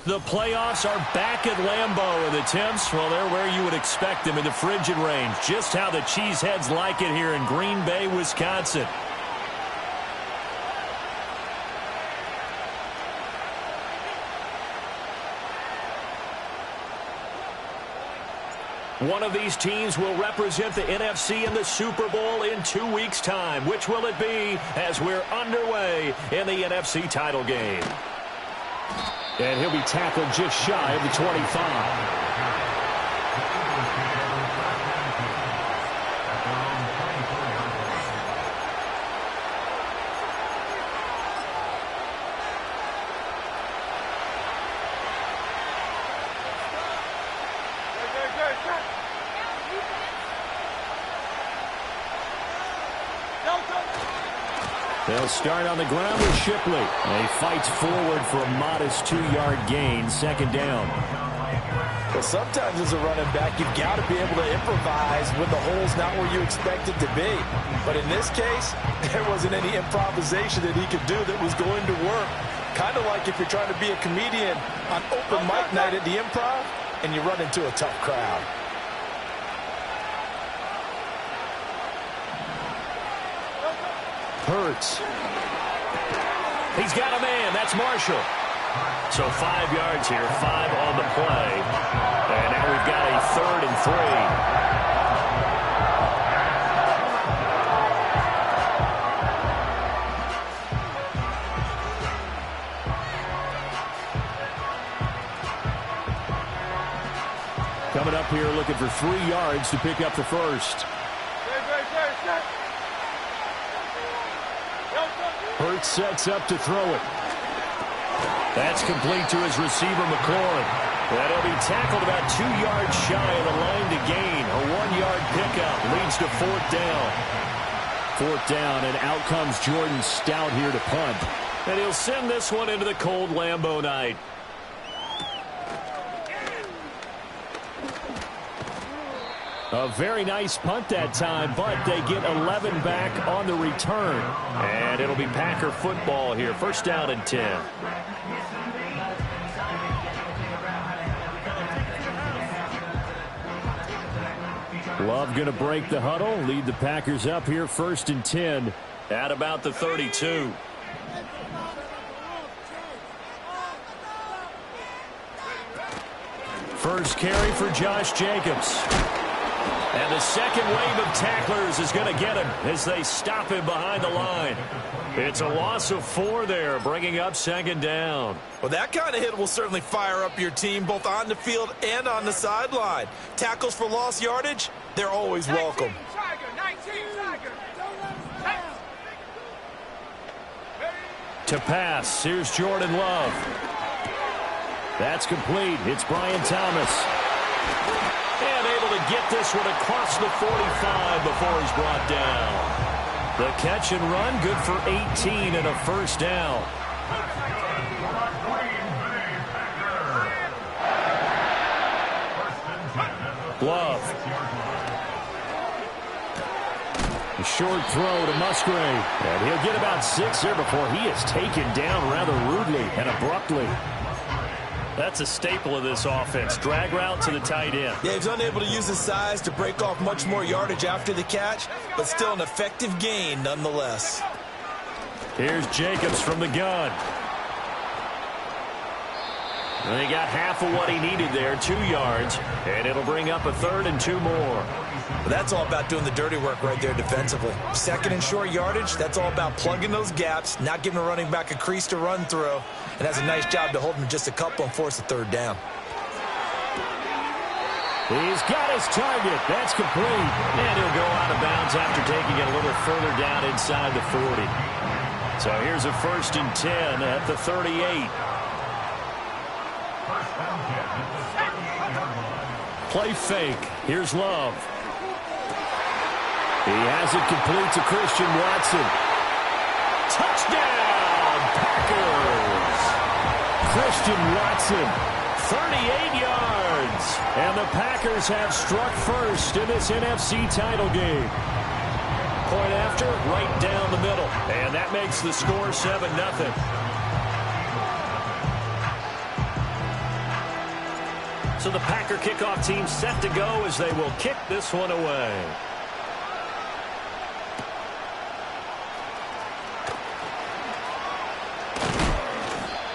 The playoffs are back at Lambeau, and the temps, well, they're where you would expect them in the frigid range. Just how the Cheeseheads like it here in Green Bay, Wisconsin. One of these teams will represent the NFC in the Super Bowl in 2 weeks' time. Which will it be as we're underway in the NFC title game? And he'll be tackled just shy of the 25. They'll start on the ground with Shipley. He fights forward for a modest 2-yard gain, second down. Well, sometimes as a running back, you've got to be able to improvise when the hole's not where you expect it to be. But in this case, there wasn't any improvisation that he could do that was going to work. Kind of like if you're trying to be a comedian on open mic night at the Improv and you run into a tough crowd. Hurts. He's got a man. That's Marshall. So 5 yards here, 5 on the play. And now we've got a 3rd and 3. Coming up here looking for 3 yards to pick up the first. Hurts sets up to throw it. That's complete to his receiver, McLaurin. That'll be tackled about 2 yards shy of the line to gain. A 1-yard pickup leads to 4th down. 4th down, and out comes Jordan Stout here to punt. And he'll send this one into the cold Lambeau night. A very nice punt that time, but they get 11 back on the return. And it'll be Packer football here. First down and 10. Love going to break the huddle, lead the Packers up here, 1st and 10 at about the 32. First carry for Josh Jacobs. And the second wave of tacklers is going to get him as they stop him behind the line. It's a loss of 4 there, bringing up 2nd down. Well, that kind of hit will certainly fire up your team, both on the field and on the sideline. Tackles for lost yardage, they're always welcome. To pass, here's Jordan Love. That's complete. It's Brian Thomas. And able to get this one across the 45 before he's brought down. The catch and run, good for 18 and a first down. Love. A short throw to Musgrave. And he'll get about 6 there before he is taken down rather rudely and abruptly. That's a staple of this offense. Drag route to the tight end. Yeah, he's unable to use his size to break off much more yardage after the catch, but still an effective gain nonetheless. Here's Jacobs from the gun. And he got half of what he needed there, 2 yards, and it'll bring up a 3rd and 2 more. But that's all about doing the dirty work right there defensively. 2nd and short yardage, that's all about plugging those gaps, not giving a running back a crease to run through, and has a nice job to hold him just a couple and force a 3rd down. He's got his target. That's complete. And he'll go out of bounds after taking it a little further down inside the 40. So here's a 1st and 10 at the 38. Play fake. Here's Love. He has it complete to Christian Watson. Touchdown, Packers! Christian Watson, 38 yards. And the Packers have struck first in this NFC title game. Point after, right down the middle. And that makes the score 7-0. So the Packer kickoff team set to go as they will kick this one away.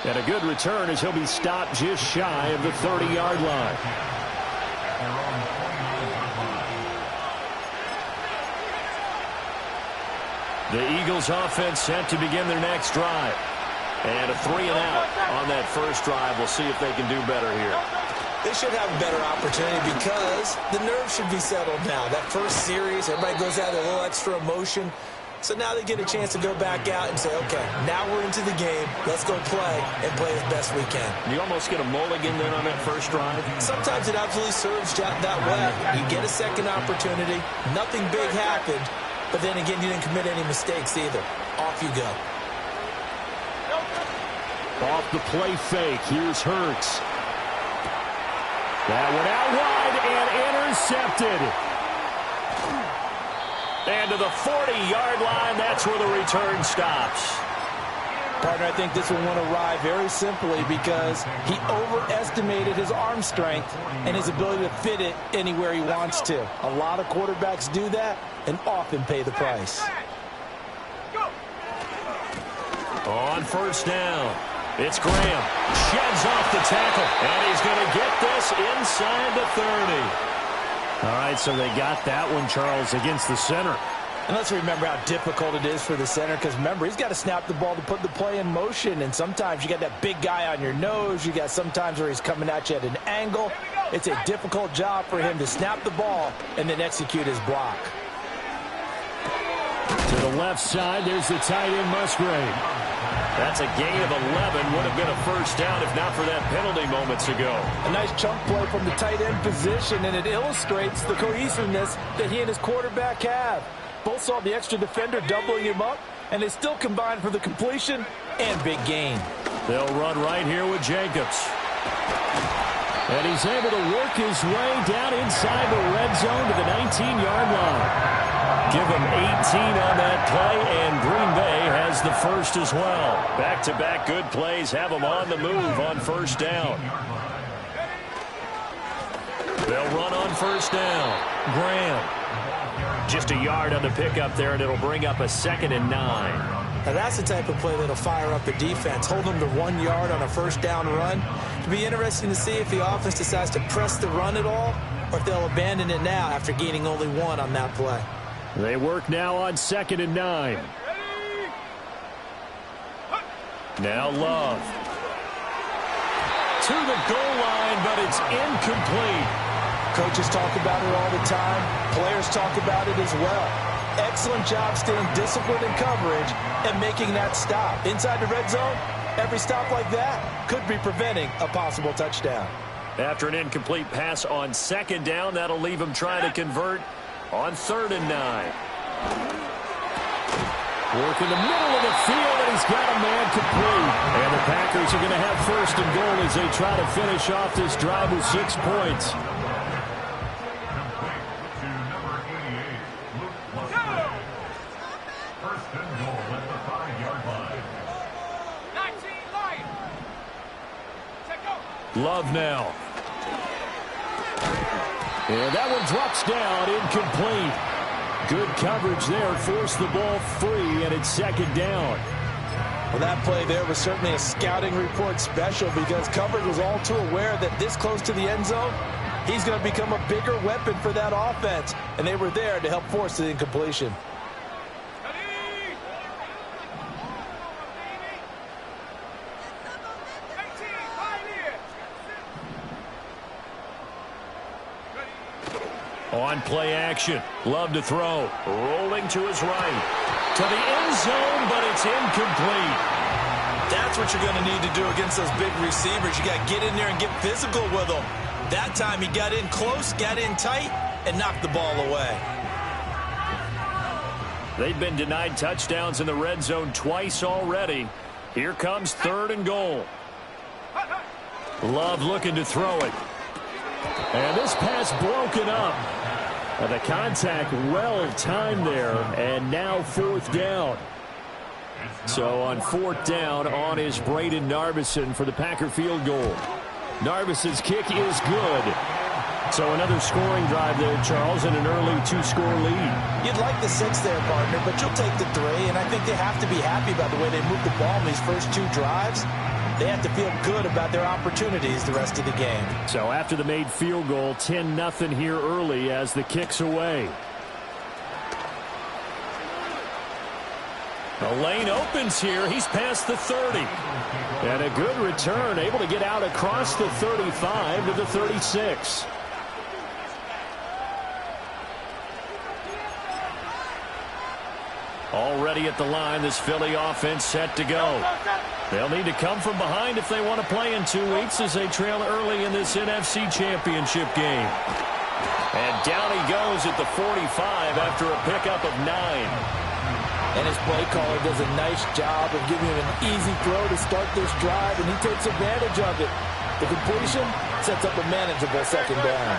And a good return as he'll be stopped just shy of the 30-yard line. The Eagles offense set to begin their next drive. And a 3-and-out on that first drive. We'll see if they can do better here. They should have a better opportunity because the nerves should be settled now. That first series, everybody goes out with a little extra emotion. So now they get a chance to go back out and say, okay, now we're into the game. Let's go play and play as best we can. You almost get a mulligan then on that first drive? Sometimes it absolutely serves that way. You get a second opportunity. Nothing big happened. But then again, you didn't commit any mistakes either. Off you go. Off the play fake. Here's Hurts. That one out wide and intercepted. And to the 40-yard line, that's where the return stops. Partner, I think this one won't arrive very simply because he overestimated his arm strength and his ability to fit it anywhere he wants to. A lot of quarterbacks do that and often pay the price. On first down, it's Graham. Sheds off the tackle, and he's going to get this inside the 30. All right, so they got that one, Charles, against the center. And let's remember how difficult it is for the center because, remember, he's got to snap the ball to put the play in motion. And sometimes you got that big guy on your nose. You got sometimes where he's coming at you at an angle. It's a difficult job for him to snap the ball and then execute his block. To the left side, there's the tight end, Musgrave. That's a gain of 11. Would have been a first down if not for that penalty moments ago. A nice chunk play from the tight end position, and it illustrates the cohesiveness that he and his quarterback have. Both saw the extra defender doubling him up, and they still combined for the completion and big gain. They'll run right here with Jacobs. And he's able to work his way down inside the red zone to the 19-yard line. Give him 18 on that play, and Green Bay has the first as well. Back-to-back good plays have them on the move on first down. They'll run on first down. Graham. Just a yard on the pickup there, and it'll bring up a 2nd and 9. Now that's the type of play that'll fire up the defense. Hold them to 1 yard on a first down run. It'll be interesting to see if the offense decides to press the run at all or if they'll abandon it now after gaining only 1 on that play. They work now on 2nd and 9. Now Love. To the goal line, but it's incomplete. Coaches talk about it all the time. Players talk about it as well. Excellent job staying disciplined in coverage and making that stop. Inside the red zone, every stop like that could be preventing a possible touchdown. After an incomplete pass on 2nd down, that'll leave him trying to convert on 3rd and 9. Work in the middle of the field, and he's got a man complete. And the Packers are going to have 1st and goal as they try to finish off this drive with 6 points. Love now. And that one drops down, incomplete. Good coverage there, forced the ball free, and it's 2nd down. Well, that play there was certainly a scouting report special because coverage was all too aware that this close to the end zone, he's going to become a bigger weapon for that offense, and they were there to help force the incompletion. On play action, Love to throw, rolling to his right. To the end zone, but it's incomplete. That's what you're going to need to do against those big receivers. You got to get in there and get physical with them. That time he got in close, got in tight, and knocked the ball away. They've been denied touchdowns in the red zone twice already. Here comes 3rd and goal. Love looking to throw it. And this pass broken up. And the contact well timed there, and now 4th down. So on 4th down, on is Braden Narbison for the Packer field goal. Narvis's kick is good. So another scoring drive there, Charles, and an early 2-score lead. You'd like the 6 there, partner, but you'll take the 3, and I think they have to be happy about the way they moved the ball in these first 2 drives. They have to feel good about their opportunities the rest of the game. So after the made field goal, 10-0 here early as the kick's away. The lane opens here. He's past the 30. And a good return, able to get out across the 35 to the 36. Already at the line, this Philly offense set to go. They'll need to come from behind if they want to play in 2 weeks as they trail early in this NFC Championship game. And down he goes at the 45 after a pickup of 9. And his play caller does a nice job of giving him an easy throw to start this drive, and he takes advantage of it. The completion sets up a manageable second down.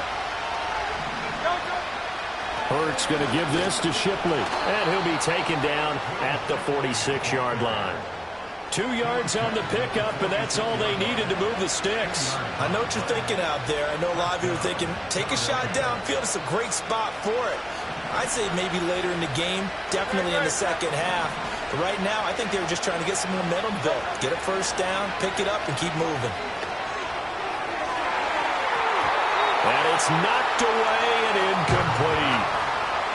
Hurts going to give this to Shipley, and he'll be taken down at the 46-yard line. 2 yards on the pickup, and that's all they needed to move the sticks. I know what you're thinking out there. I know a lot of you are thinking, take a shot downfield. It's a great spot for it. I'd say maybe later in the game, definitely in the second half. But right now, I think they were just trying to get some momentum built. Get a first down, pick it up, and keep moving. And it's knocked away and incomplete.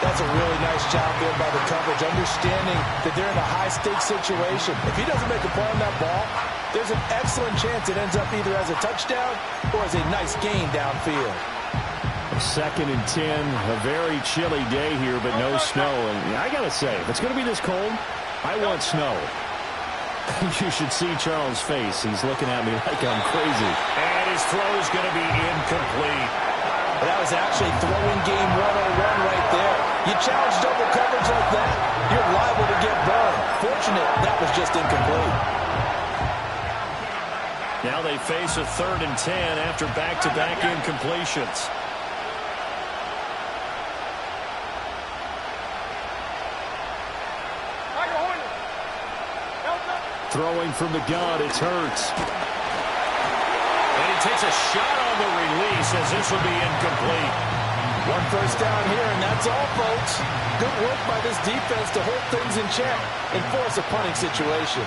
That's a really nice job there by the coverage, understanding that they're in a high-stakes situation. If he doesn't make a play on that ball, there's an excellent chance it ends up either as a touchdown or as a nice gain downfield. 2nd and 10, a very chilly day here, but no snow. And I got to say, if it's going to be this cold, I want snow. You should see Charles' face. He's looking at me like I'm crazy. And his throw is going to be incomplete. That was actually throwing game 101 right there. You challenge double coverage like that, you're liable to get burned. Fortunate, that was just incomplete. Now they face a 3rd and 10 after back-to-back incompletions. Throwing from the gun, it's Hurts. And he takes a shot on the release as this will be incomplete. 1 first down here, and that's all, folks. Good work by this defense to hold things in check and force a punting situation.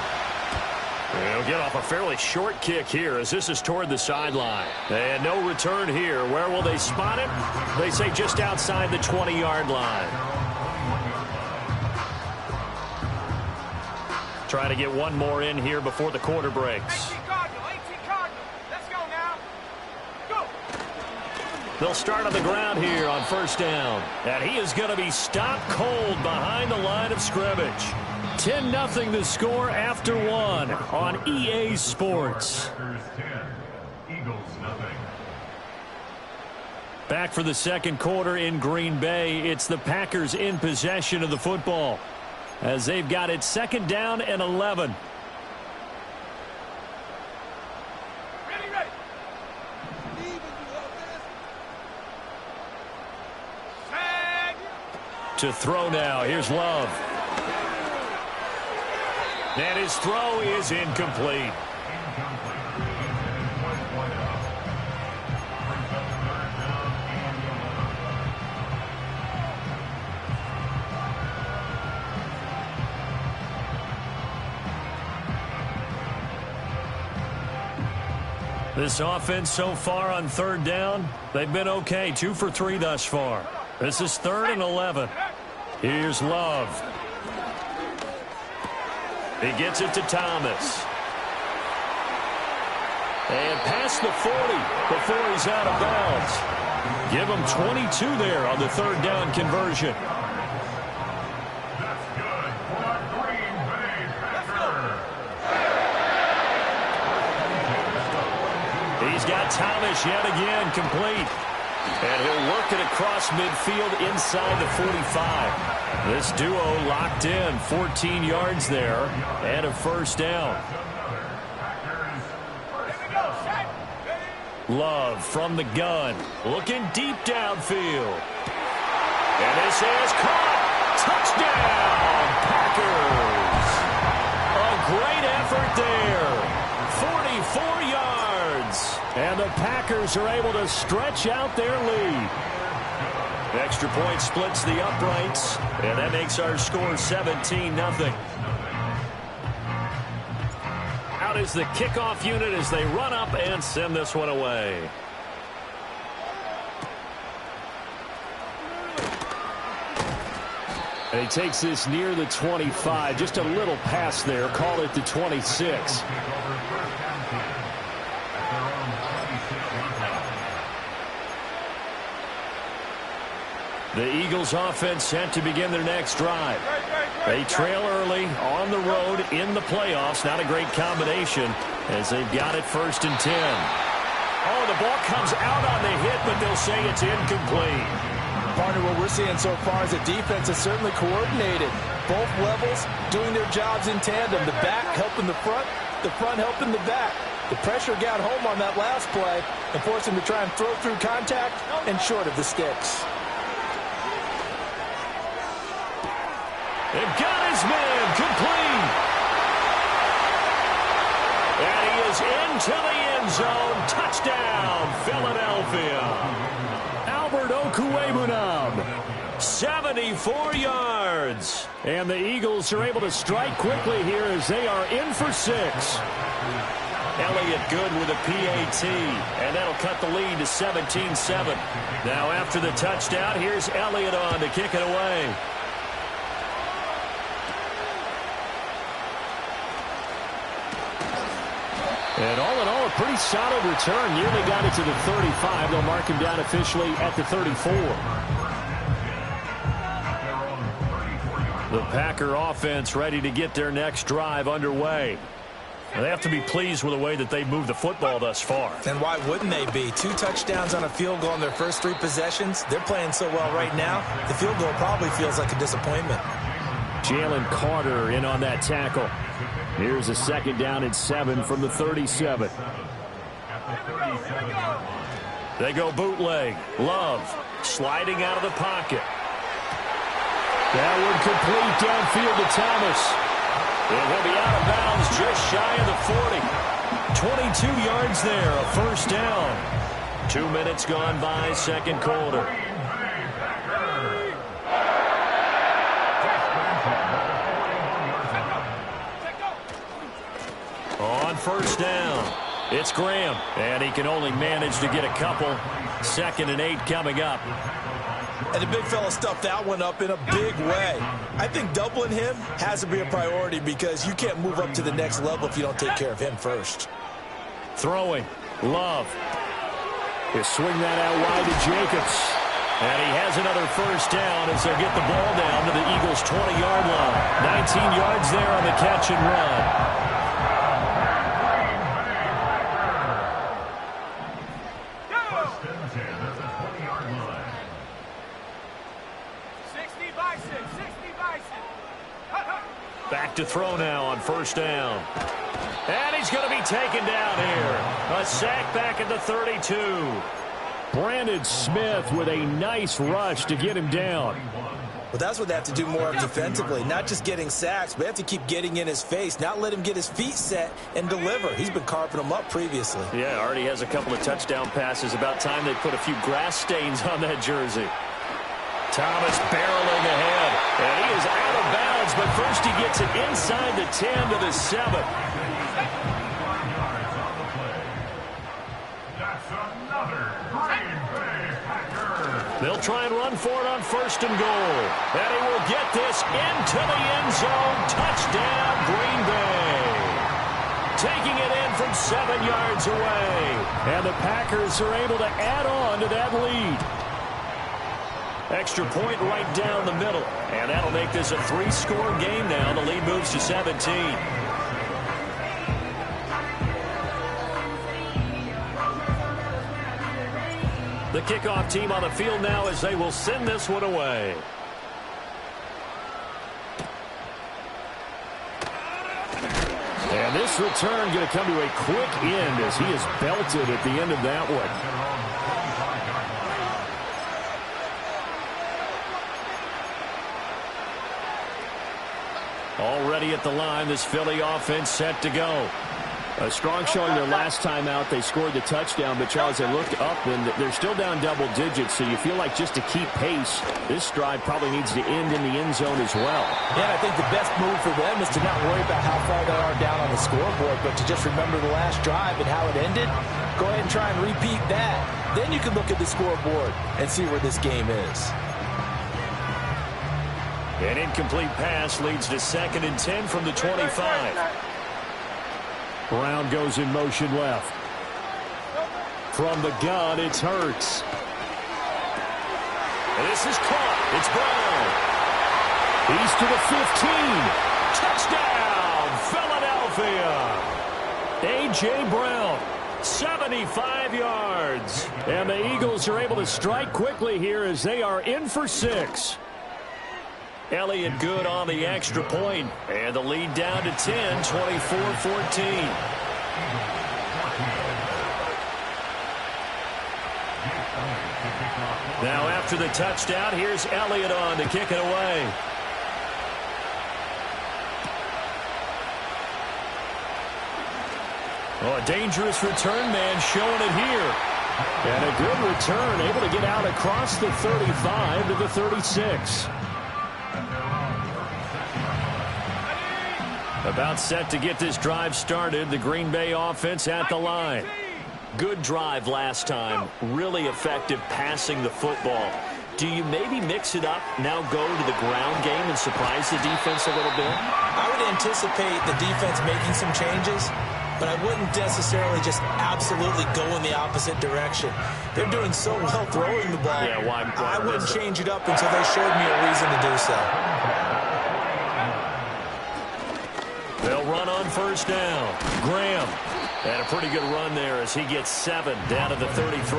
They'll get off a fairly short kick here as this is toward the sideline. And no return here. Where will they spot it? They say just outside the 20-yard line. Try to get one more in here before the quarter breaks. 18 Cardinal. Let's go now. Go. They'll start on the ground here on first down. And he is going to be stopped cold behind the line of scrimmage. 10-0 the score after 1 on EA Sports. Back for the second quarter in Green Bay. It's the Packers in possession of the football, as they've got it 2nd down and 11. Ready. To throw now. Here's Love. And his throw is incomplete. This offense so far on 3rd down, they've been okay. 2 for 3 thus far. This is 3rd and 11. Here's Love. He gets it to Thomas. And past the 40 before he's out of bounds. Give him 22 there on the 3rd down conversion. He's got Thomas yet again complete. And he'll work it across midfield inside the 45. This duo locked in, 14 yards there and a first down. Love from the gun, looking deep downfield. And this is caught. Touchdown, Packers. A great effort there. 44 yards. yards. And the Packers are able to stretch out their lead. Extra point splits the uprights, and that makes our score 17-0. Out is the kickoff unit as they run up and send this one away. And he takes this near the 25, just a little pass there, call it the 26. The Eagles offense set to begin their next drive. They trail early on the road in the playoffs. Not a great combination as they've got it 1st and 10. Oh, the ball comes out on the hit, but they'll say it's incomplete. Partner, what we're seeing so far is the defense is certainly coordinated. Both levels doing their jobs in tandem. The back helping the front helping the back. The pressure got home on that last play and forced him to try and throw through contact and short of the sticks. They've got his man complete. And he is into the end zone. Touchdown, Philadelphia. Albert Okwuegbunam, 74 yards. And the Eagles are able to strike quickly here as they are in for 6. Elliott good with a PAT, and that'll cut the lead to 17-7. Now after the touchdown, here's Elliott on to kick it away. And all in all, a pretty solid return. Nearly got it to the 35. They'll mark him down officially at the 34. The Packer offense ready to get their next drive underway. They have to be pleased with the way that they moved the football thus far. And why wouldn't they be? 2 touchdowns on a field goal in their first 3 possessions. They're playing so well right now, the field goal probably feels like a disappointment. Jalen Carter in on that tackle. Here's a 2nd down and 7 from the 37. They go bootleg. Love sliding out of the pocket. That one complete downfield to Thomas. It will be out of bounds just shy of the 40. 22 yards there, a 1st down. 2 minutes gone by, 2nd quarter. On 1st down, it's Graham, and he can only manage to get a couple. 2nd and 8 coming up. And the big fella stuffed that one up in a big way. I think doubling him has to be a priority because you can't move up to the next level if you don't take care of him first. Throwing, Love. He'll swing that out wide to Jacobs. And he has another 1st down as they get the ball down to the Eagles' 20-yard line. 19 yards there on the catch and run. Back to throw now on 1st down. And he's going to be taken down here. A sack back at the 32. Brandon Smith with a nice rush to get him down. Well, that's what they have to do more of defensively. Not just getting sacks, but they have to keep getting in his face. Not let him get his feet set and deliver. He's been carping them up previously. Yeah, already has a couple of touchdown passes. About time they put a few grass stains on that jersey. Thomas barreling ahead. And he is out of bounds, but first he gets it inside the 10 to the 7. They'll try and run for it on 1st and goal. And he will get this into the end zone. Touchdown, Green Bay. Taking it in from 7 yards away. And the Packers are able to add on to that lead. Extra point right down the middle. And that'll make this a 3-score game now. The lead moves to 17. The kickoff team on the field now as they will send this one away. And this return going to come to a quick end as he is belted at the end of that one. Already at the line, this Philly offense set to go. A strong showing their last time out. They scored the touchdown, but Charles, they looked up and they're still down double digits, so you feel like just to keep pace, this drive probably needs to end in the end zone as well. Yeah, and I think the best move for them is to not worry about how far they are down on the scoreboard, but to just remember the last drive and how it ended. Go ahead and try and repeat that. Then you can look at the scoreboard and see where this game is. An incomplete pass leads to 2nd and 10 from the 25. Brown goes in motion left. From the gun, it's Hurts. And this is caught. It's Brown. He's to the 15. Touchdown, Philadelphia. A.J. Brown, 75 yards. And the Eagles are able to strike quickly here as they are in for 6. Elliott good on the extra point. And the lead down to 10, 24-14. Now after the touchdown, here's Elliott on to kick it away. Oh, a dangerous return man showing it here. And a good return, able to get out across the 35 to the 36. About set to get this drive started. The Green Bay offense at the line. Good drive last time. Really effective passing the football. Do you maybe mix it up, now go to the ground game and surprise the defense a little bit? I would anticipate the defense making some changes, but I wouldn't necessarily just absolutely go in the opposite direction. They're doing so well throwing the ball. Yeah, why I wouldn't change it up until they showed me a reason to do so. They'll run on first down. Graham had a pretty good run there as he gets 7 down to the 33.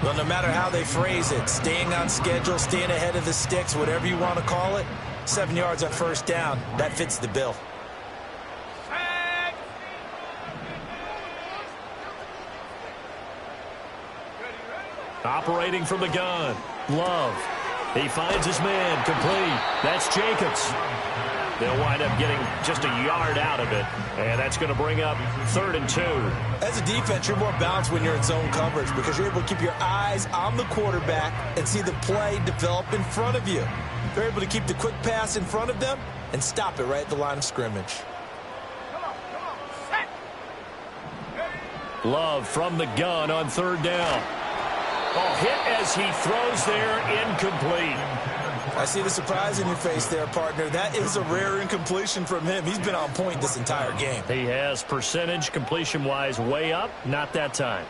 Well, no matter how they phrase it, staying on schedule, staying ahead of the sticks, whatever you want to call it, 7 yards on first down, that fits the bill. Operating from the gun. Love. He finds his man complete. That's Jacobs. They'll wind up getting just a yard out of it. And that's going to bring up 3rd and 2. As a defense, you're more balanced when you're in zone coverage because you're able to keep your eyes on the quarterback and see the play develop in front of you. They're able to keep the quick pass in front of them and stop it right at the line of scrimmage. Love from the gun on 3rd down. Oh, hit as he throws there, incomplete. I see the surprise in your face there, partner. That is a rare incompletion from him. He's been on point this entire game. He has percentage completion-wise way up. Not that time.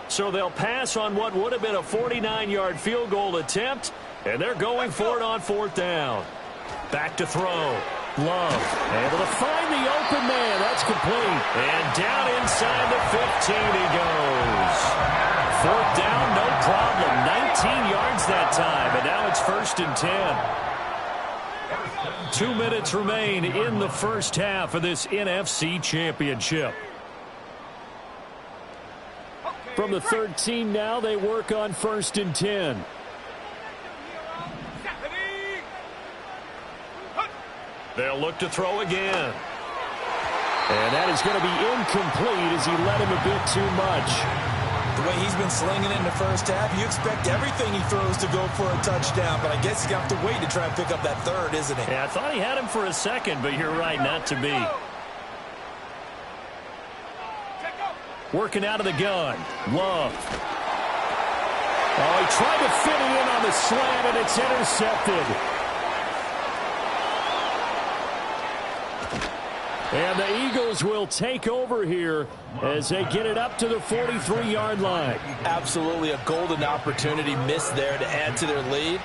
So they'll pass on what would have been a 49-yard field goal attempt, and they're going for it on 4th down. Back to throw. Love able to find the open man. That's complete. And down inside the 15 he goes. 4th down, no problem. 19 yards that time, and now it's 1st and 10. 2 minutes remain in the first half of this NFC Championship. From the 13 now, they work on 1st and 10. They'll look to throw again. And that is going to be incomplete as he led him a bit too much. The way he's been slinging it in the first half, you expect everything he throws to go for a touchdown, but I guess he's going to have to wait to try and pick up that 3rd, isn't he? Yeah, I thought he had him for a second, but you're right, not to be. Working out of the gun. Love. Oh, he tried to fit it in on the slant, and it's intercepted. And the Eagles will take over here as they get it up to the 43-yard line. Absolutely a golden opportunity missed there to add to their lead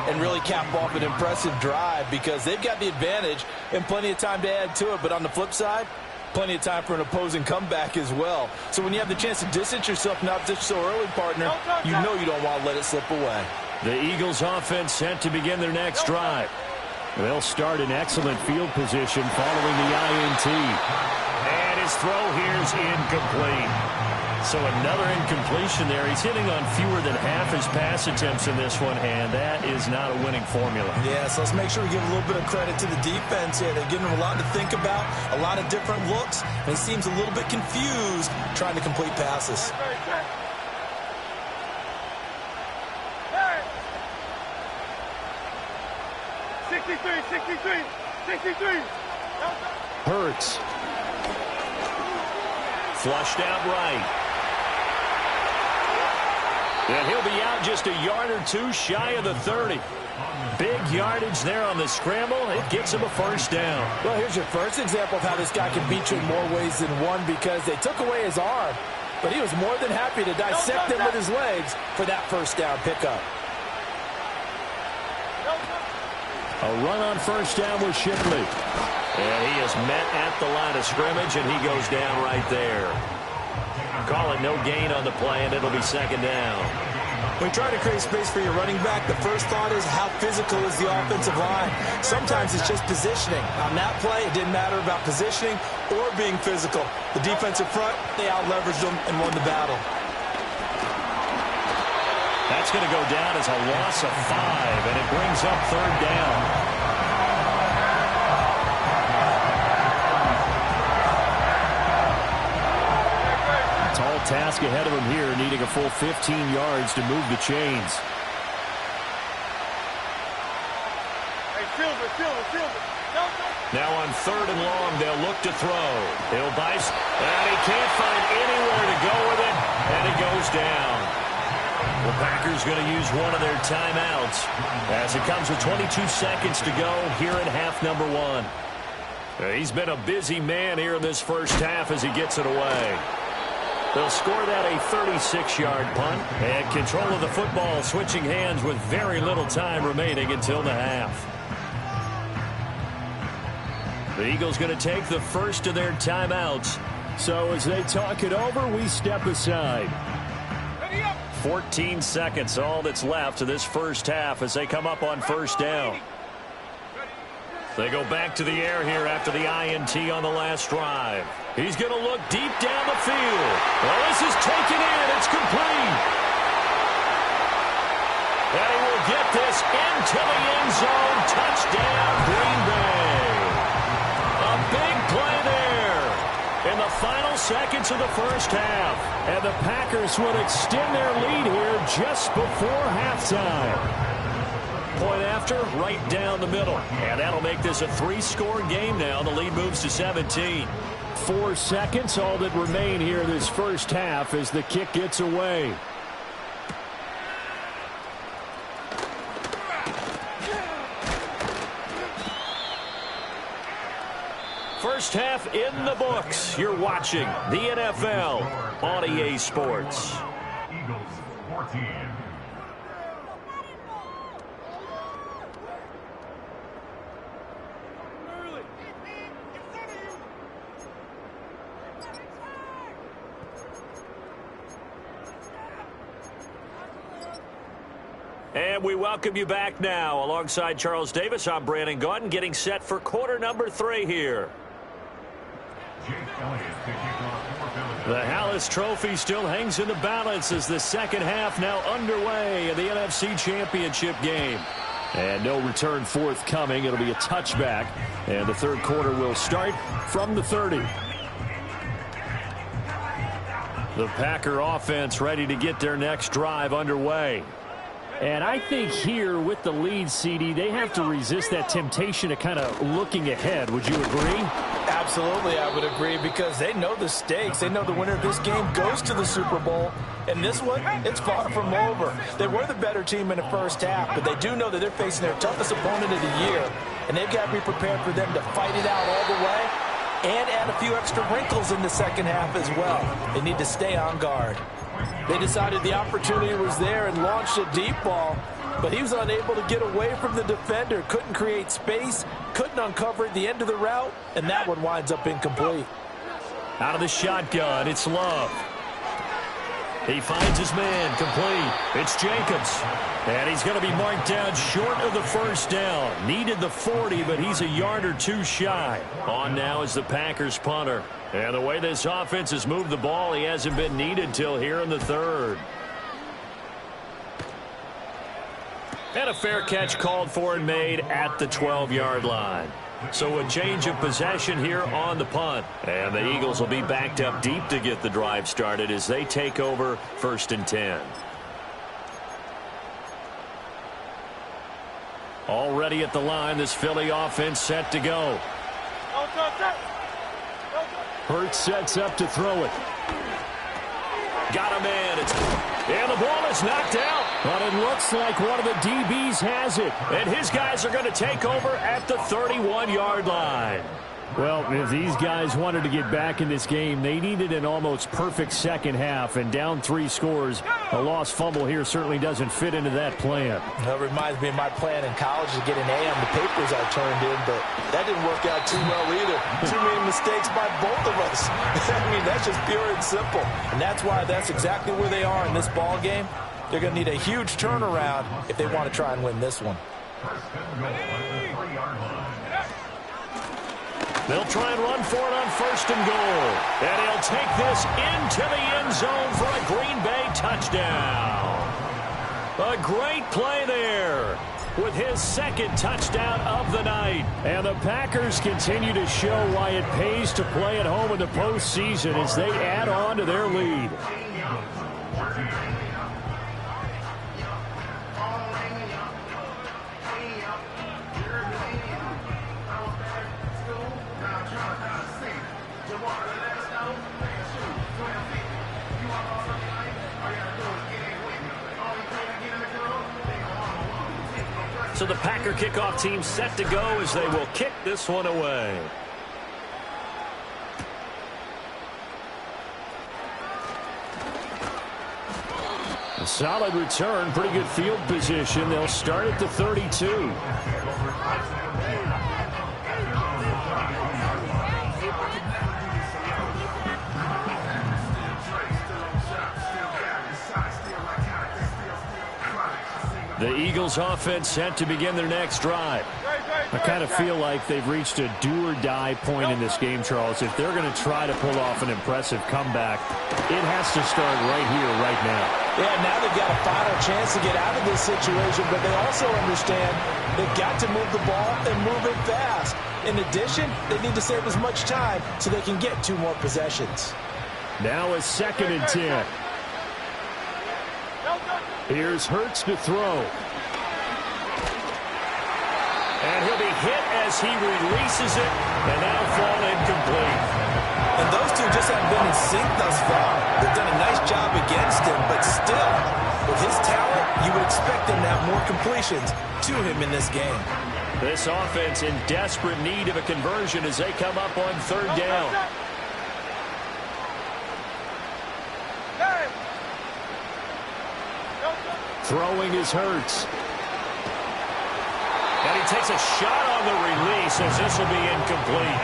and really cap off an impressive drive because they've got the advantage and plenty of time to add to it. But on the flip side, plenty of time for an opposing comeback as well. So when you have the chance to distance yourself from opposition so early, partner, you know you don't want to let it slip away. The Eagles offense set to begin their next drive. They'll start in excellent field position following the INT. And his throw here's incomplete. So another incompletion there. He's hitting on fewer than half his pass attempts in this one, and that is not a winning formula. Yeah, so let's make sure we give a little bit of credit to the defense here. They're giving him a lot to think about, a lot of different looks, and he seems a little bit confused trying to complete passes. 63. Hurts. Flushed out right. And he'll be out just a yard or two shy of the 30. Big yardage there on the scramble. It gets him a first down. Well, here's your first example of how this guy can beat you in more ways than one, because they took away his arm, but he was more than happy to dissect him with his legs for that first down pickup. A run on first down with Shipley. And he is met at the line of scrimmage, and he goes down right there. Call it no gain on the play, and it'll be second down. When you try to create space for your running back, the first thought is how physical is the offensive line. Sometimes it's just positioning. On that play, it didn't matter about positioning or being physical. The defensive front, they out-leveraged them and won the battle. That's going to go down as a loss of 5, and it brings up third down. Tall task ahead of him here, needing a full 15 yards to move the chains. Now on third and long, they'll look to throw. He'll dice, and he can't find anywhere to go with it, and it goes down. The Packers going to use one of their timeouts as it comes with 22 seconds to go here in half number 1. He's been a busy man here in this first half as he gets it away. They'll score that a 36-yard punt, and control of the football switching hands with very little time remaining until the half. The Eagles going to take the first of their timeouts. So as they talk it over, we step aside. 14 seconds, all that's left of this first half as they come up on first down. They go back to the air here after the INT on the last drive. He's going to look deep down the field. Well, this is taken in. It's complete. And he will get this into the end zone. Touchdown, Green Bay. A big play there in the final seconds of the first half. And the Packers would extend their lead here just before halftime. Point after, right down the middle. And that'll make this a 3-score game now. The lead moves to 17. 4 seconds, all that remain here this first half as the kick gets away. First half in the books. You're watching the NFL on EA Sports. Eagles 14. And we welcome you back now. Alongside Charles Davis, I'm Brandon Gaudin, getting set for quarter number 3 here. The Hallis Trophy still hangs in the balance as the second half now underway in the NFC Championship game. And no return forthcoming. It'll be a touchback. And the third quarter will start from the 30. The Packer offense ready to get their next drive underway. And I think here with the lead, CD, they have to resist that temptation of kind of looking ahead. Would you agree? Absolutely, I would agree, because they know the stakes. They know the winner of this game goes to the Super Bowl. And this one, it's far from over. They were the better team in the first half, but they do know that they're facing their toughest opponent of the year. And they've got to be prepared for them to fight it out all the way and add a few extra wrinkles in the second half as well. They need to stay on guard. They decided the opportunity was there and launched a deep ball, but he was unable to get away from the defender, couldn't create space, couldn't uncover at the end of the route, and that one winds up incomplete. Out of the shotgun, it's Love. He finds his man, complete. It's Jacobs. And he's going to be marked down short of the first down. Needed the 40, but he's a yard or two shy. On now is the Packers punter. And the way this offense has moved the ball, he hasn't been needed till here in the third. And a fair catch called for and made at the 12-yard line. So a change of possession here on the punt. And the Eagles will be backed up deep to get the drive started as they take over 1st and 10. Already at the line, this Philly offense set to go. Hurts sets up to throw it. Got a man. And the ball is knocked out. But it looks like one of the DBs has it. And his guys are going to take over at the 31-yard line. Well, if these guys wanted to get back in this game, they needed an almost perfect second half. And down 3 scores, a lost fumble here certainly doesn't fit into that plan. That reminds me of my plan in college to get an A on the papers I turned in, but that didn't work out too well either. Too many mistakes by both of us. I mean, that's just pure and simple. And that's why that's exactly where they are in this ball game. They're going to need a huge turnaround if they want to try and win this one. They'll try and run for it on 1st and goal. And he'll take this into the end zone for a Green Bay touchdown. A great play there with his 2nd touchdown of the night. And the Packers continue to show why it pays to play at home in the postseason as they add on to their lead. So the Packer kickoff team set to go as they will kick this one away. A solid return, pretty good field position. They'll start at the 32. The Eagles offense set to begin their next drive. I kind of feel like they've reached a do-or-die point in this game, Charles. If they're going to try to pull off an impressive comeback, it has to start right here, right now. Yeah, now they've got a final chance to get out of this situation, but they also understand they've got to move the ball and move it fast. In addition, they need to save as much time so they can get 2 more possessions. Now a 2nd and 10. Here's Hurts to throw. And he'll be hit as he releases it, and that'll fall incomplete. And those two just haven't been in sync thus far. They've done a nice job against him, but still, with his talent, you would expect him to have more completions to him in this game. This offense in desperate need of a conversion as they come up on 3rd down. Throwing is Hurts. And he takes a shot on the release as this will be incomplete.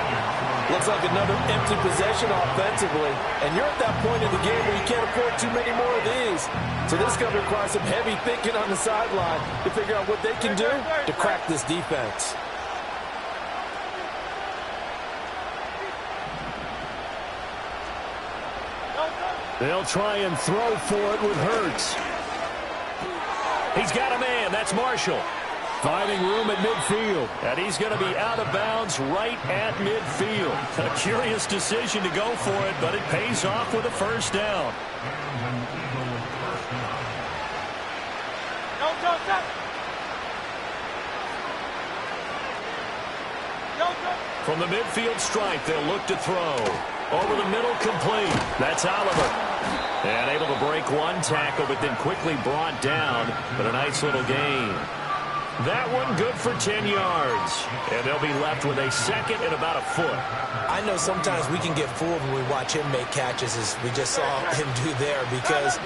Looks like another empty possession offensively. And you're at that point in the game where you can't afford too many more of these. So this is going to require some heavy thinking on the sideline to figure out what they can do to crack this defense. They'll try and throw for it with Hurts. He's got a man. That's Marshall. Finding room at midfield. And he's going to be out of bounds right at midfield. A curious decision to go for it, but it pays off with a 1st down. From the midfield stripe, they'll look to throw. Over the middle, complete. That's Oliver. And able to break 1 tackle, but then quickly brought down. But a nice little gain. That one good for 10 yards. And they'll be left with a 2nd and about a foot. I know sometimes we can get fooled when we watch him make catches, as we just saw him do there, because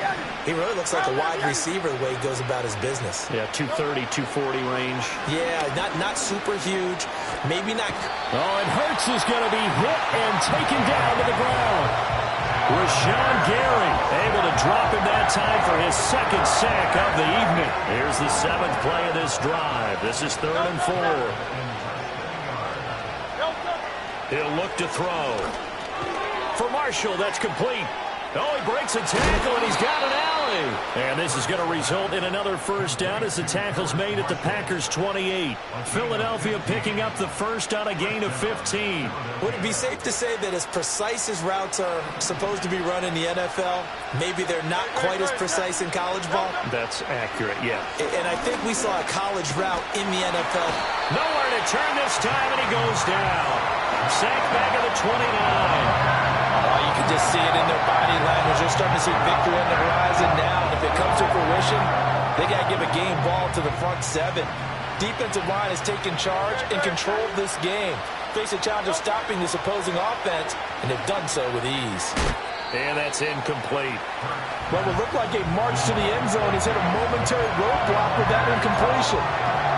he really looks like a wide receiver the way he goes about his business. Yeah, 230, 240 range. Yeah, not super huge. Maybe not. Oh, and Hurts is going to be hit and taken down to the ground. Rashawn Gary able to drop in that time for his second sack of the evening. Here's the 7th play of this drive. This is 3rd and 4. He'll look to throw. For Marshall, that's complete. Oh, he breaks a tackle, and he's got an alley. And this is going to result in another first down as the tackle's made at the Packers' 28. Philadelphia picking up the first on a gain of 15. Would it be safe to say that as precise as routes are supposed to be run in the NFL, maybe they're not quite as precise in college ball? That's accurate, yeah. And I think we saw a college route in the NFL. Nowhere to turn this time, and he goes down. Sacked back at the 29. You can just see it in their body language. They're starting to see victory on the horizon now. And if it comes to fruition, they got to give a game ball to the front 7. Defensive line has taken charge and controlled this game. Face a challenge of stopping this opposing offense, and they've done so with ease. And that's incomplete. What would look like a march to the end zone has hit a momentary roadblock with that incompletion.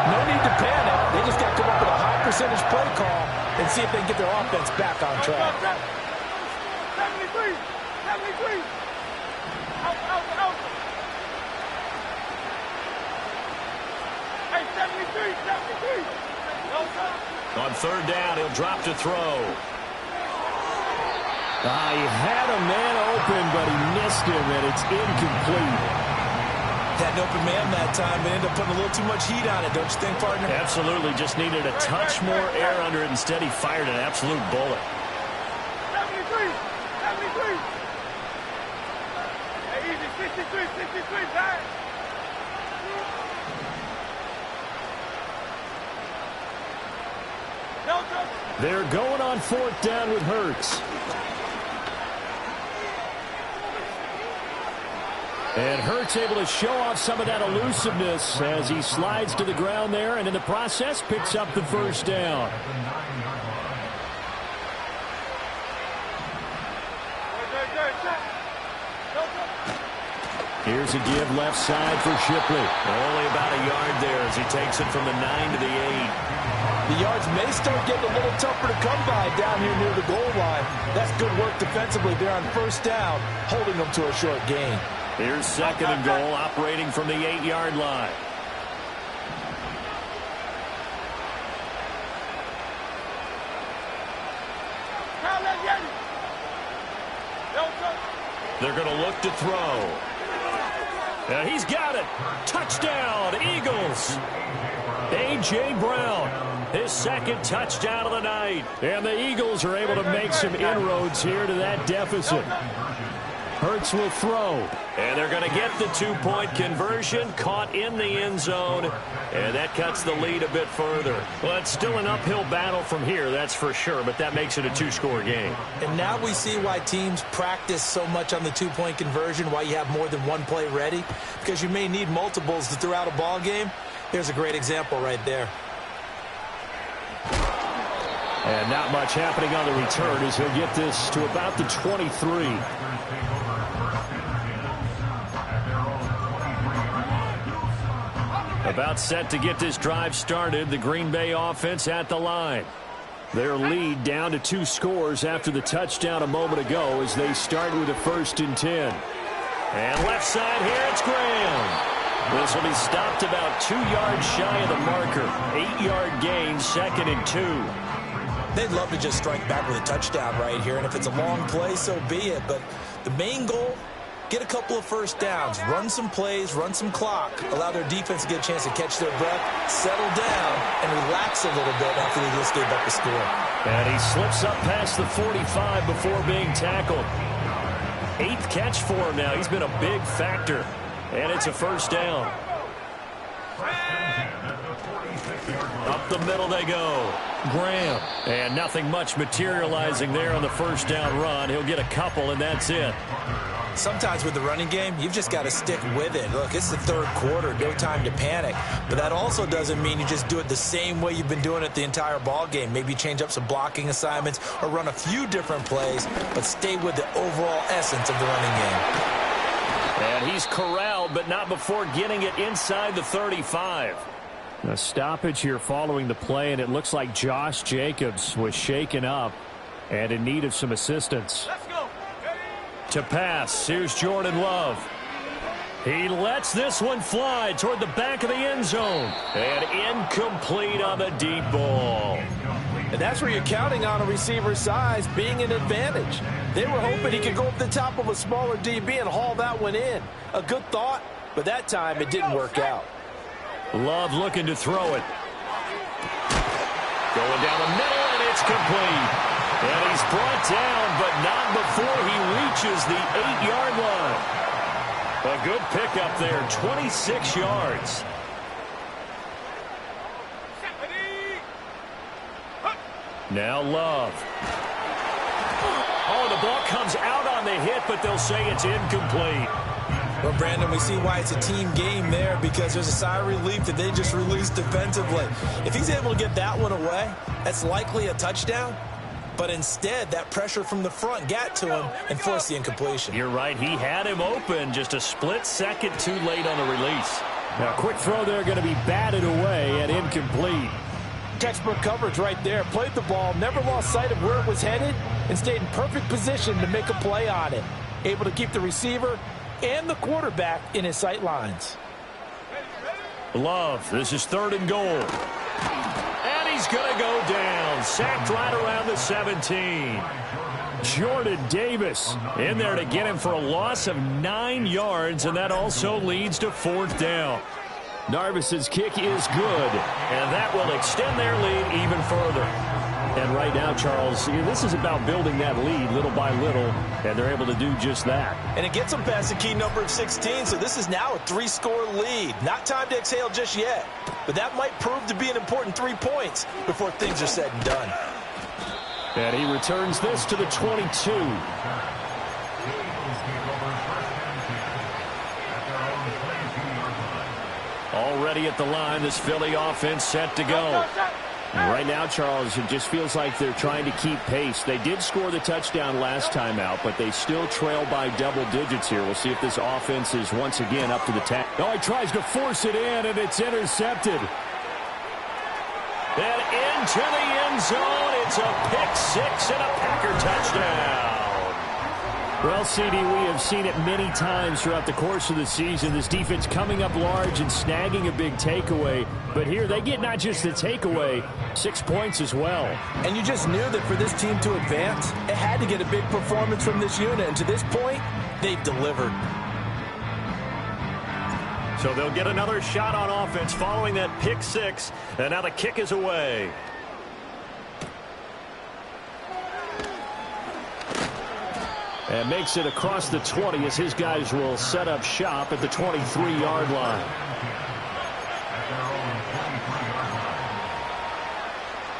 No need to panic. They just got to come up with a high percentage play call and see if they can get their offense back on track. 73! 73! Out! Hey, 73! 73! On 3rd down, he'll drop to throw. He had a man open, but he missed him, and it's incomplete. Had an open man that time, but ended up putting a little too much heat on it, don't you think, partner? Absolutely. Just needed a touch more air under it. Instead, he fired an absolute bullet. 73! 73! Hey, easy, 63, back! They're going on 4th down with Hurts. And Hurts able to show off some of that elusiveness as he slides to the ground there, and in the process picks up the first down. Here's a give left side for Shipley. Only about a yard there as he takes it from the 9 to the 8. The yards may start getting a little tougher to come by down here near the goal line. That's good work defensively there on 1st down, holding them to a short gain. Here's 2nd and goal, operating from the 8-yard line. They're going to look to throw. And he's got it. Touchdown, Eagles. A.J. Brown, his 2nd touchdown of the night. And the Eagles are able to make some inroads here to that deficit. Hurts will throw. And they're going to get the 2-point conversion, caught in the end zone. And that cuts the lead a bit further. Well, it's still an uphill battle from here, that's for sure, but that makes it a 2-score game. And now we see why teams practice so much on the 2-point conversion, why you have more than one play ready, because you may need multiples to throughout a ball game. Here's a great example right there. And not much happening on the return as he'll get this to about the 23. About set to get this drive started. The Green Bay offense at the line. Their lead down to 2 scores after the touchdown a moment ago as they start with a 1st and 10. And left side here, it's Graham. This will be stopped about 2 yards shy of the marker. 8-yard gain, 2nd and 2. They'd love to just strike back with a touchdown right here, and if it's a long play, so be it. But the main goal, get a couple of first downs, run some plays, run some clock, allow their defense to get a chance to catch their breath, settle down, and relax a little bit after they just gave up the score. And he slips up past the 45 before being tackled. 8th catch for him now. He's been a big factor. And it's a first down. Up the middle they go. Graham. And nothing much materializing there on the first down run. He'll get a couple, and that's it. Sometimes with the running game, you've just got to stick with it. Look, it's the 3rd quarter, no time to panic. But that also doesn't mean you just do it the same way you've been doing it the entire ball game. Maybe change up some blocking assignments or run a few different plays, but stay with the overall essence of the running game. And he's corralled, but not before getting it inside the 35. A stoppage here following the play, and it looks like Josh Jacobs was shaken up and in need of some assistance. Let's go. To pass, here's Jordan Love. He lets this one fly toward the back of the end zone. And incomplete on the deep ball. And that's where you're counting on a receiver's size being an advantage. They were hoping he could go up the top of a smaller DB and haul that one in. A good thought, but that time it didn't work out. Love looking to throw it. Going down the middle, and it's complete. And he's brought down, but not before he reaches the 8-yard line. A good pickup there, 26 yards. Now Love. Oh, the ball comes out on the hit, but they'll say it's incomplete. Well, Brandon, we see why it's a team game there, because there's a sigh of relief that they just released defensively. If he's able to get that one away, that's likely a touchdown. But instead, that pressure from the front got to him and forced the incompletion. You're right. He had him open, just a split second too late on the release. Now, quick throw there, going to be batted away and incomplete. Textbook coverage right there. Played the ball, never lost sight of where it was headed, and stayed in perfect position to make a play on it. Able to keep the receiver and the quarterback in his sight lines. Love, this is 3rd and goal. And he's going to go down. Sacked right around the 17. Jordan Davis in there to get him for a loss of 9 yards, and that also leads to 4th down. Narvis's kick is good, and that will extend their lead even further. And right now, Charles, this is about building that lead little by little, and they're able to do just that. And it gets them past the key number of 16, so this is now a 3-score lead. Not time to exhale just yet, but that might prove to be an important 3 points before things are said and done. And he returns this to the 22. Already at the line, this Philly offense set to go. And right now, Charles, it just feels like they're trying to keep pace. They did score the touchdown last time out, but they still trail by double digits here. We'll see if this offense is once again up to the task. Oh, he tries to force it in, and it's intercepted. And into the end zone, it's a pick-6 and a Packer touchdown. Well, CD, we have seen it many times throughout the course of the season. This defense coming up large and snagging a big takeaway. But here they get not just the takeaway, 6 points as well. And you just knew that for this team to advance, it had to get a big performance from this unit. And to this point, they've delivered. So they'll get another shot on offense following that pick-6. And now the kick is away. And makes it across the 20 as his guys will set up shop at the 23-yard line.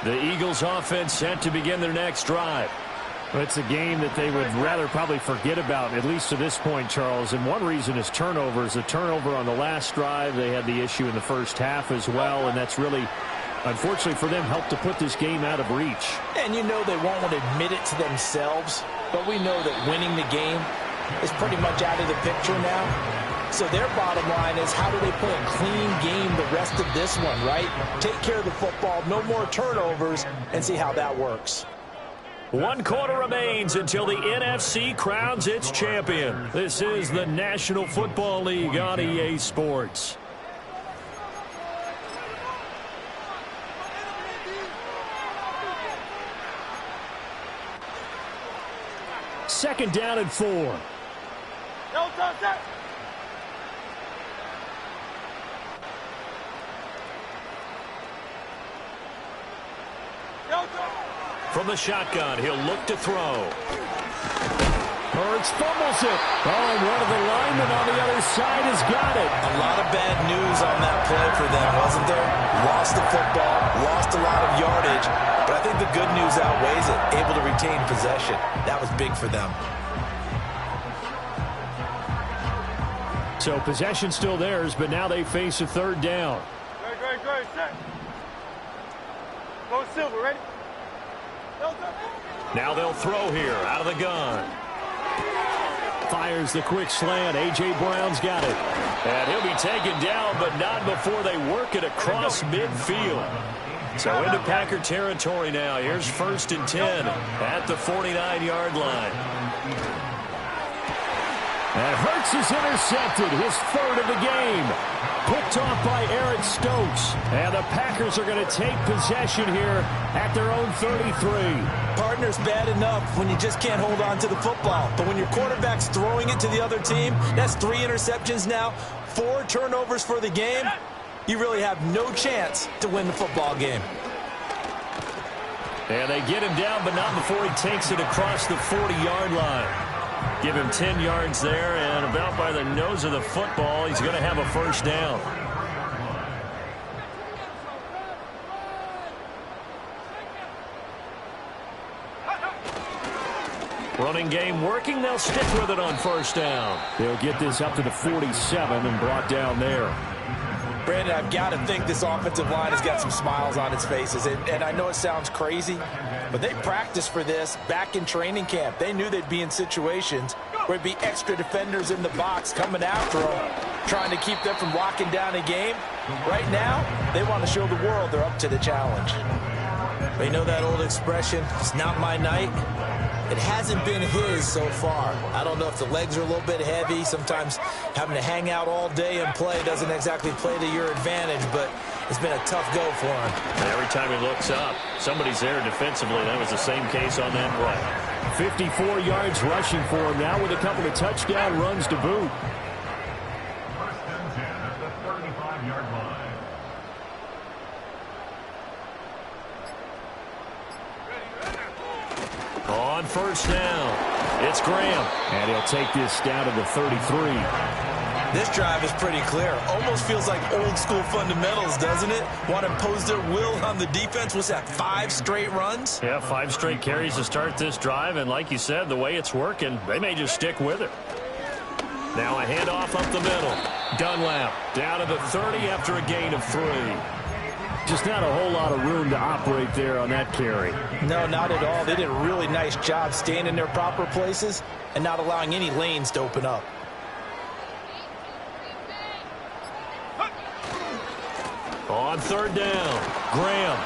The Eagles offense set to begin their next drive. Well, it's a game that they would rather probably forget about, at least to this point, Charles. And one reason is turnovers. A turnover on the last drive. They had the issue in the first half as well, and that's really, unfortunately for them, helped to put this game out of reach. And you know they won't want to admit it to themselves, but we know that winning the game is pretty much out of the picture now. So their bottom line is, how do they play a clean game the rest of this one, right? Take care of the football, no more turnovers, and see how that works. 1 quarter remains until the NFC crowns its champion. This is the National Football League on EA Sports. Second down and 4. From the shotgun, he'll look to throw. Hurts fumbles it. Oh, and one of the linemen on the other side has got it. A lot of bad news on that play for them, wasn't there? Lost the football, lost a lot of yardage, but I think the good news outweighs it. Able to retain possession. That was big for them. So possession still theirs, but now they face a third down. Great, set. Go Silver, ready? Now they'll throw here out of the gun. Fires the quick slant. A.J. Brown's got it. And he'll be taken down, but not before they work it across midfield. So into Packer territory now. Here's 1st and 10 at the 49-yard line. And Hurts is intercepted, his third of the game. Picked off by Eric Stokes. And the Packers are going to take possession here at their own 33. Partner's bad enough when you just can't hold on to the football. But when your quarterback's throwing it to the other team, that's 3 interceptions now, 4 turnovers for the game. You really have no chance to win the football game. And they get him down, but not before he takes it across the 40-yard line. Give him 10 yards there, and about by the nose of the football, he's going to have a first down. Running game working. They'll stick with it on first down. They'll get this up to the 47 and brought down there. Brandon, I've got to think this offensive line has got some smiles on its faces. And I know it sounds crazy, but they practiced for this back in training camp. They knew they'd be in situations where there'd be extra defenders in the box coming after them, trying to keep them from locking down a game. Right now, they want to show the world they're up to the challenge. They know that old expression, it's not my night. It hasn't been his so far. I don't know if the legs are a little bit heavy. Sometimes having to hang out all day and play doesn't exactly play to your advantage, but it's been a tough go for him. Every time he looks up, somebody's there defensively. That was the same case on that play. 54 yards rushing for him now with a couple of touchdown runs to boot. First and 10 at the 35-yard line. On first down, it's Graham. And he'll take this down to the 33. This drive is pretty clear. Almost feels like old school fundamentals, doesn't it? Want to impose their will on the defense. What's that, 5 straight runs? Yeah, 5 straight carries to start this drive. And like you said, the way it's working, they may just stick with it. Now a handoff up the middle. Dunlap down to the 30 after a gain of 3. Just not a whole lot of room to operate there on that carry. No, not at all. They did a really nice job staying in their proper places and not allowing any lanes to open up. On third down, Graham.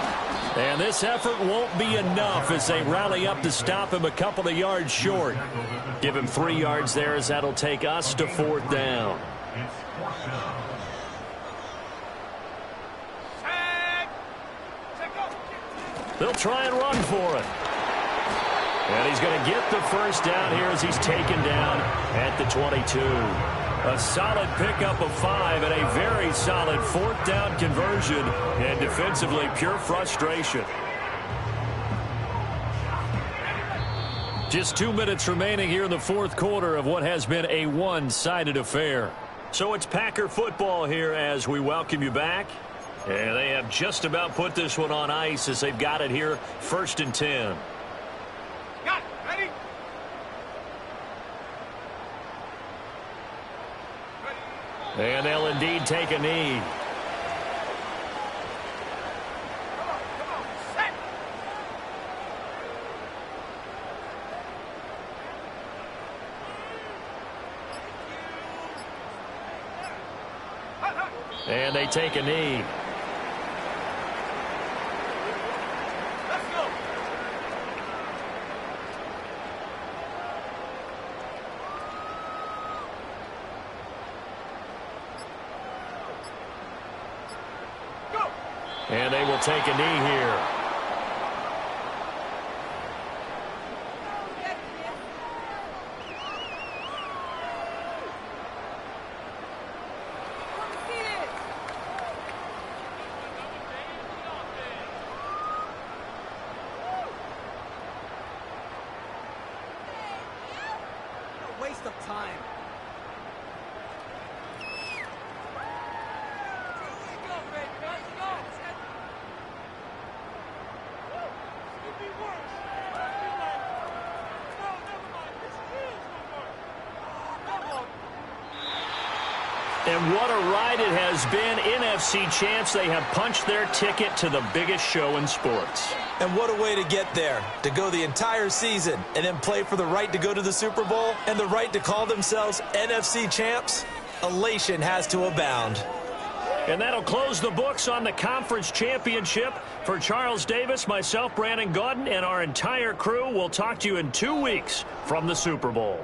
And this effort won't be enough as they rally up to stop him a couple of yards short. Give him 3 yards there as that'll take us to 4th down. It's 4th down. They'll try and run for it. And he's going to get the first down here as he's taken down at the 22. A solid pickup of 5 and a very solid 4th down conversion. And defensively, pure frustration. Just 2 minutes remaining here in the 4th quarter of what has been a one-sided affair. So it's Packer football here as we welcome you back. And they have just about put this one on ice as they've got it here, 1st and 10. Got it. Ready? And they'll indeed take a knee. Come on, set. And they take a knee. Let's go. Go. And they will take a knee here. Waste of time. And what a ride it has been. NFC champs, they have punched their ticket to the biggest show in sports. And what a way to get there, to go the entire season and then play for the right to go to the Super Bowl and the right to call themselves NFC champs. Elation has to abound. And that'll close the books on the conference championship. For Charles Davis, myself, Brandon Gaudin, and our entire crew, we'll talk to you in 2 weeks from the Super Bowl.